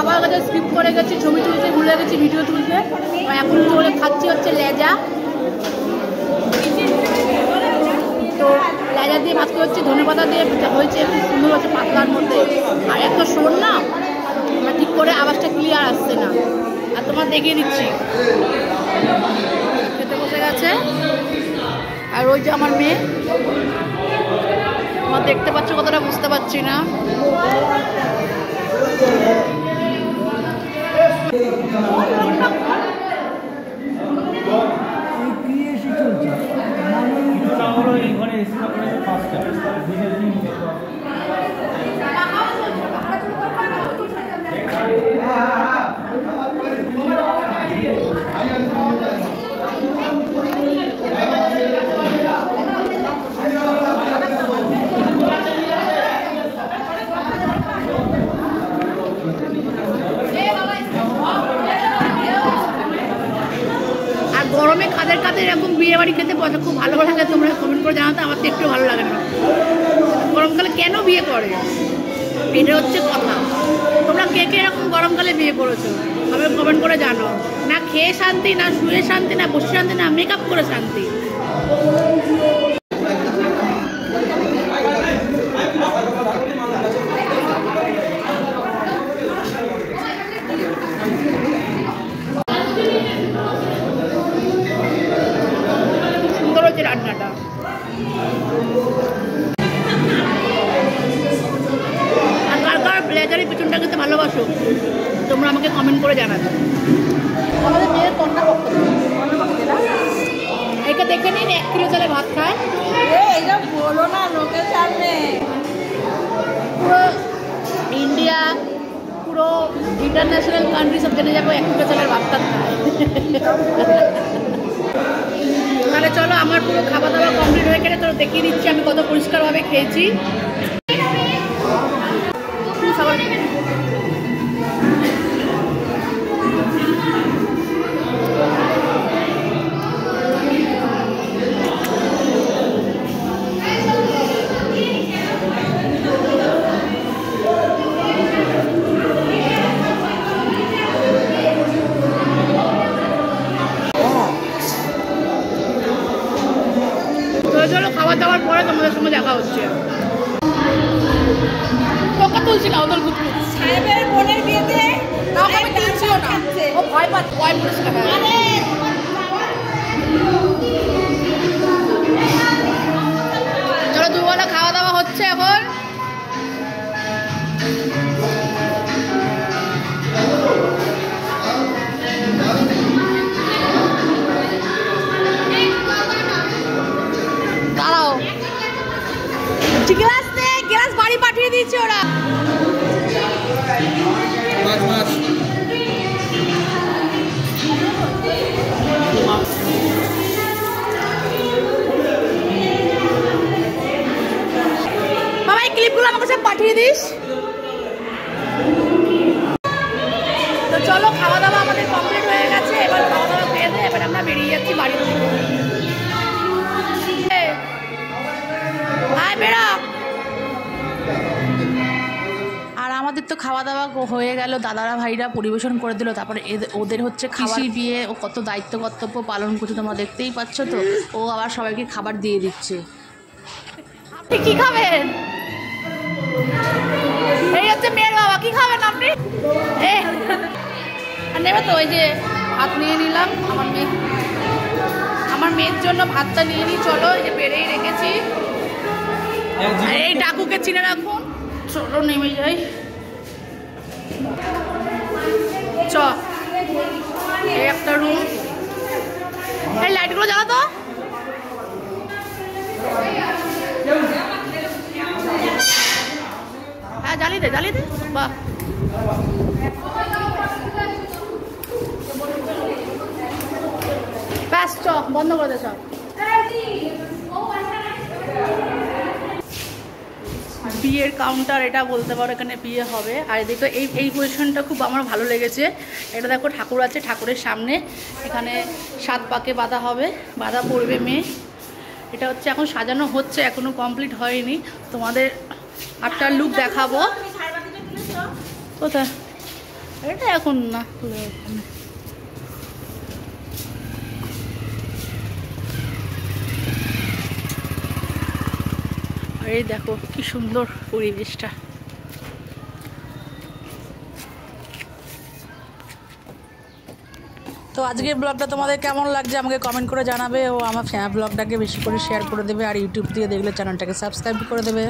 সবার কাছে স্কিপ করে গেছি, ছবি তুলতে ভুলে গেছি, ভিডিও তুলতে। এখন চলে খাচ্ছি হচ্ছে লেজা। তো লেজা দিয়ে ভাত হচ্ছে, ধনেপাতা দিয়ে হয়েছে, খুব সুন্দর হচ্ছে পাতলার মধ্যে। আর একটা শোন না, আমার ঠিক করে আওয়াজটা ক্লিয়ার আসছে না, আর তোমার দেখিয়ে দিচ্ছি। খেতে বসে গেছে। আর ওই যে আমার মেয়ে, তোমার দেখতে পাচ্ছ কতটা বুঝতে পারছি না। গরমে কাদের কাদের এরকম বিয়ে বাড়ি খেতে খুব ভালো লাগে, তোমরা কমেন্ট করে জানাতে। আমার তো একটু ভালো লাগে না। গরমকালে কেন বিয়ে করে, এটা হচ্ছে কথা। তোমরা কে কে এরকম গরমকালে বিয়ে করেছো আমাকে কমেন্ট করে জানো। না খেয়ে শান্তি, না শুয়ে শান্তি, না বসে শান্তি, না মেকআপ করে শান্তি। রান্নাটা আর কার কার ব্লেজারের পিছনটা খেতে ভালোবাসো তোমরা আমাকে কমেন্ট করে জানাবে। আমাদের মেয়ের কন্যা পক্ষ এটা দেখে নিন 1 কিলো চালে ভাত খায়। এটা বলো না লোকের সামনে। পুরো ইন্ডিয়া, পুরো ইন্টারন্যাশনাল কান্ট্রি সব জেনে যাবো 1 কিলো চালের ভাত খায়। তাহলে চলো, আমার পুরো খাওয়া দাওয়া কমপ্লিট হয়ে গেলে তো দেখিয়ে দিচ্ছি আমি কত পরিষ্কারভাবে খেয়েছি। চলো খাবার দাবার পরে তোমাদের সঙ্গে দেখা হচ্ছে। তোকে তুলছি না, ওদের গুটু সাহেবের বোনের বিয়েতে আমি তুলছিও না, ও ভয় পাচ্ছে, ভয় পরিষ্কার। চলো দুবেলা খাওয়া দাওয়া হচ্ছে এখন। দাঁড়াও, গ্লাস বাড়ি পাঠিয়ে দিচ্ছে ওরা। বাবা এই ক্লিপগুলো আমাকে সব পাঠিয়ে দিস। তো চলো খাওয়া দাওয়া আমাদের কমপ্লিট হয়ে গেছে, এবার খাওয়া দাওয়া খেয়ে দিয়ে এবার আমরা বেরিয়ে যাচ্ছি বাড়ি। আর আমাদের তো খাওয়া দাওয়া হয়ে গেল, দাদারা ভাইরা পরিবেশন করে দিল। তারপরে ওদের হচ্ছে খাসি বিয়ে, ও কত দায়িত্ব কর্তব্য পালন করছে তোমরা দেখতেই পাচ্ছ। তো ও আবার সবাইকে খাবার দিয়ে দিচ্ছে। আপনি কি খাবেন? এই হচ্ছে মেয়ের বাবা, কি খাবেন আপনি? নেবে তো? ওই যে ভাত নিয়ে নিলাম, আমার মেয়ের জন্য ভাতটা নিয়ে নিই। চলো, এই যে বেড়েই রেখেছি। এই ডাকুকে চিনে রাখুন। চলো নেমে যাই। চ, এই একটা রুম। এই লাইটগুলো জ্বালা তো। হ্যাঁ জ্বালিয়ে দে, জ্বালিয়ে দে। বাহ, ব্যাস চ, বন্ধ করে দে সব। বিয়ের কাউন্টার এটা বলতে পারো, এখানে বিয়ে হবে। আর এদিকে এই পজিশনটা খুব আমার ভালো লেগেছে। এটা দেখো ঠাকুর আছে, ঠাকুরের সামনে এখানে 7 পাকে বাঁধা হবে, বাঁধা পড়বে মেয়ে। এটা হচ্ছে এখন সাজানো হচ্ছে, এখনো কমপ্লিট হয়নি। তোমাদের আটটার লুক দেখাবো। কোথায় এটা এখন না খুলে ওখানে। আর এই দেখো কি সুন্দর পরিবেশটা। তো আজকের ব্লগটা তোমাদের কেমন লাগছে আমাকে কমেন্ট করে জানাবে, ও আমার ব্লগটাকে বেশি করে শেয়ার করে দেবে, আর ইউটিউব দিয়ে দেখলে চ্যানেলটাকে সাবস্ক্রাইব করে দেবে।